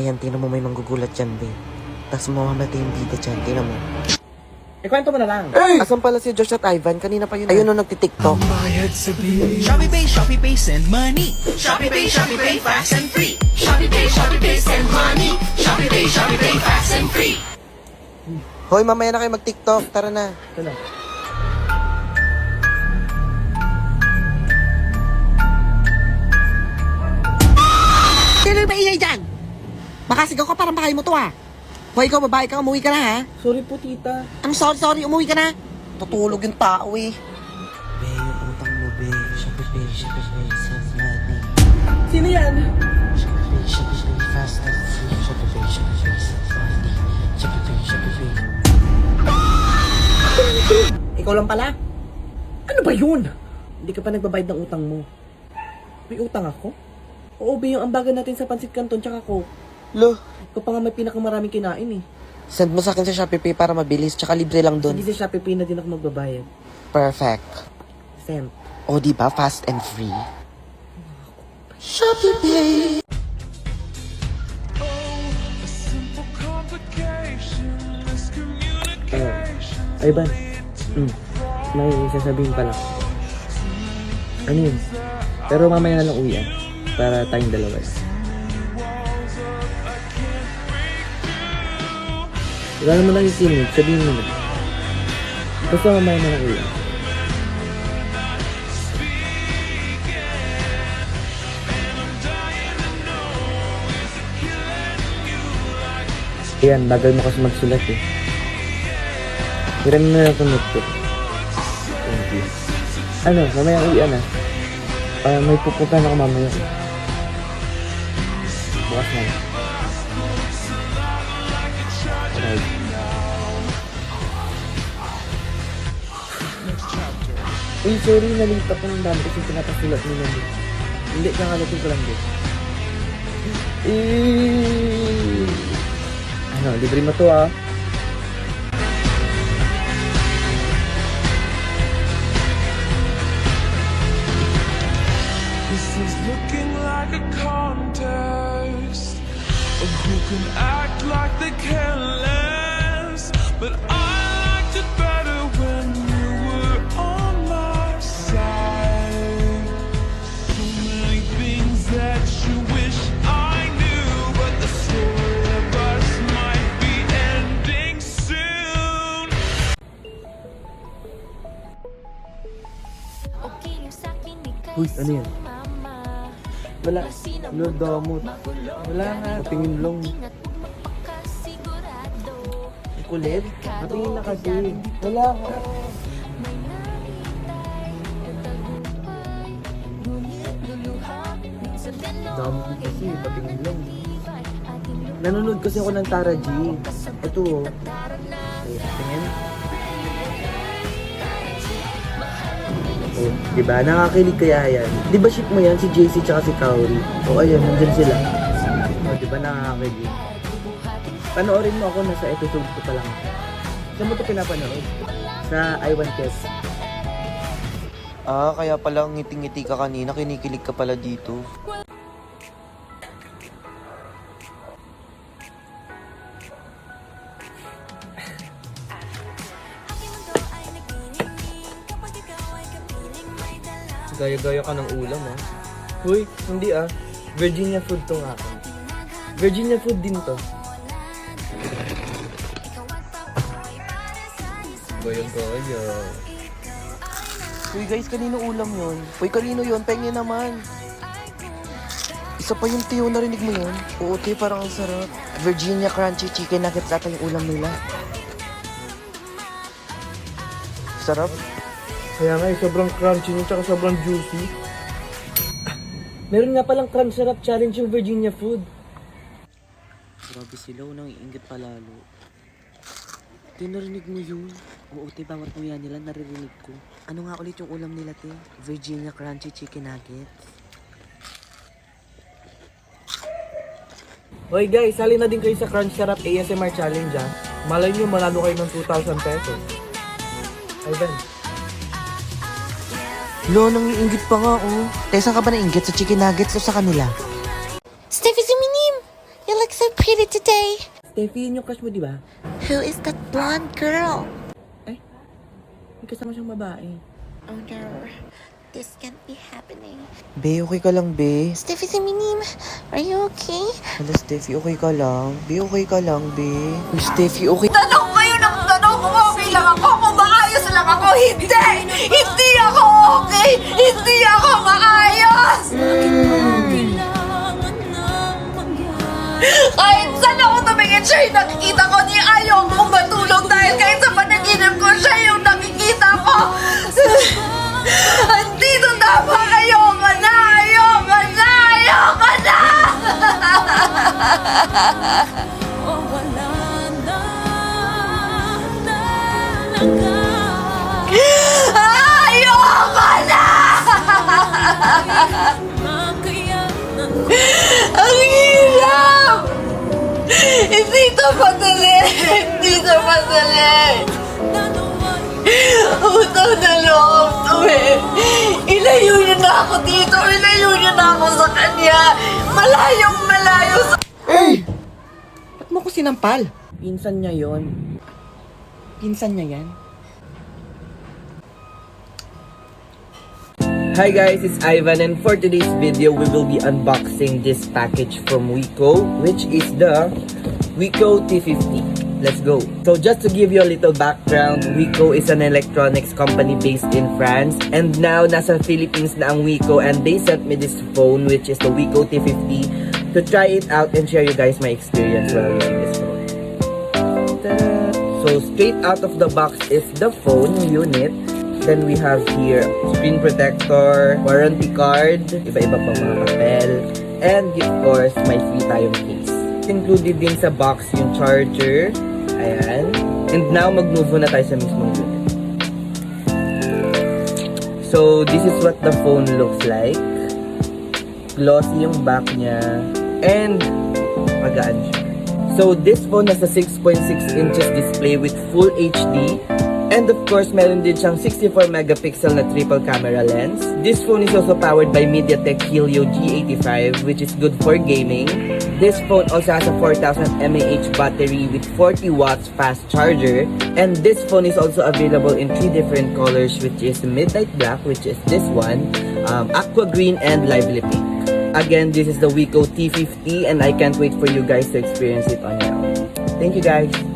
Ayan, tinan mo may manggugulat dyan, babe. Tapos mamamatay yung bida dyan, tinan mo. Ikwento mo na lang. Asan pala si Josh at Ivan? Kanina pa yun. Ayun nung nagtitiktok. Shopee Pay, send money. Shopee Pay, fast and free. Shopee Pay, send money. Shopee Pay, fast and free. Hoy, mamaya na kayo mag-tiktok. Tara na. Ito na. Sino ba ingay dyan? Makasigaw ka parang bahay mo to, ah. Hoy, ikaw, babae ka, umuwi ka na, ha? Sorry po, tita. I'm sorry, umuwi ka na. Tutulog yung tao, eh. Be, yung utang mo, be. Shopee Pay, send money. Sino yan? Shopee Pay, fast and free. Shopee Pay, send money. Shopee Pay. Ikaw lang pala? Ano ba yun? Hindi ka pa nagbabayad ng utang mo. May utang ako? Oo, ba yung ambagan natin sa Pansit Canton tsaka Coke. Lo, Ikaw pa nga may pinakamaraming kinain eh. send mo sa akin sa Shopee Pay para mabilis, tsaka libre lang dun. Hindi sa Shopee Pay na din ako magbabayad. Perfect. Send. O, diba? Fast and free. Shopee Pay. Ivan. May sasabihin pala. Ano yun? Pero mamaya na lang uwi para tayong dalawa. Wala naman lang yung sinunod, sabihin mo na. Basta mamaya na lang uwi. Ayan, bagal mo kasi magsulat eh. Hiram na lang itong notebook. Thank you. Ano, mamaya uwi na. May pupuntahan ako mamaya. Bukas na lang. Right. Uy, sorry, nalita ko ng dami kasi pinapasulat nila din. Hindi, kakalatin ko lang din. Ano, libre mo to ah. This is looking like a contest of who can act like they care less. But I liked it better when you were on my side. So many things that you wish I knew, but the story of us might be ending soon. Uy, ano yan? Wala. Ano, damot. Wala nga. Patingin lang. Kulit? Patingin na kasi. Wala nga. Damot mo kasi. Patingin lang. Nanonood kasi ako ng Tara G. Ito oh. Tingin. Oh, diba? Nakakilig kaya yan. Diba ship mo yan? Si JC tsaka si Kaori. O ayan, nandyan sila. O diba nakakakilig? Panoorin mo ako, nasa episode ko pa lang. Saan mo ito pinapanood? Sa I1 Kes. Ah, kaya pala ngiting-ngiti ka kanina, kinikilig ka pala dito. Gaya-gaya ka ng ulam ah. Uy, hindi ah. Virginia food tong akin. Virginia food din to. Gaya-gaya. Uy guys, kanino ulam yun? Uy, kanino yun? Pengen naman. Isa pa yung tiyo, narinig mo yun? Oo, tiyo, parang ang sarap. Virginia Crunchy Chicken Nuggets ata yung ulam nila. Sarap. Kaya nga sobrang crunchy niya tsaka sobrang juicy. Meron nga palang crunch syrup challenge yung Virginia food. Grabe sila, unang iinggit palalo. Tiyo, narinig mo yun? Oo, tiyo, bawat muya nila naririnig ko. Ano nga ulit yung ulam nila, tiyo? Virginia Crunchy Chicken Nuggets. Hoy guys, sali na din kayo sa Crunch Syrup ASMR Challenge ah. Malay nyo, manalo kayo ng 2,000 pesos. Ivan. Lo, nangiinggit pa nga, oh. Tesa ka ba nainggit sa chicken nuggets o sa kanila? Steffi Suminim! You look so pretty today. Steffi, yun yung crush mo, di ba? Who is that blonde girl? Ay, may kasama siyang babae. Oh no, this can't be happening. Be, okay ka lang, be. Steffi Seminim, are you okay? Hala, Steffi, okay ka lang? Be, okay ka lang, be. Uy, Steffi, okay. Tanong kayo ng tanong kung okay lang ako, kung maayos lang ako. Hindi! Hindi ako okay! Hindi ako maayos! Kahit saan ako tumingin, siya yung nakikita ko. Ni ayaw kong matulog dahil kahit sa panaginip ko, siya yung nakikita ko. Andito dapat, ayoko na! Ayoko na! Ayoko na! Ayoko na! Ang hirap! Hindi ito madali! Hindi ito madali! Utang na loob to eh! Ilayo niyo na ako dito! Ilayo niyo na ako sa kanya! Malayong malayo sa... Ba't mo ko sinampal? Pinsan niya yon. Pinsan niya yan. Hi guys, it's Ivan and for today's video, we will be unboxing this package from Wiko, which is the Wiko T50. Let's go. So just to give you a little background, Wiko is an electronics company based in France. And now, nasa Philippines na ang Wiko and they sent me this phone, which is the Wiko T50, to try it out and share you guys my experience while using this phone. Ta-da! So straight out of the box is the phone unit. Then we have here screen protector, warranty card, iba-iba pang mga papel, and of course, may free tayong case. Included din sa box yung charger, ayan. And now, mag-move na tayo sa mismong unit. So, this is what the phone looks like. Glossy yung back niya, and magaan siya. So, this phone has a 6.6 inches display with full HD. And of course, meron din siyang 64 megapixel na triple camera lens. This phone is also powered by MediaTek Helio G85, which is good for gaming. This phone also has a 4000 mAh battery with 40 watts fast charger. And this phone is also available in 3 different colors, which is Midnight Black, which is this one, Aqua Green, and Lively Pink. Again, this is the Wiko T50 and I can't wait for you guys to experience it on your own. Thank you guys!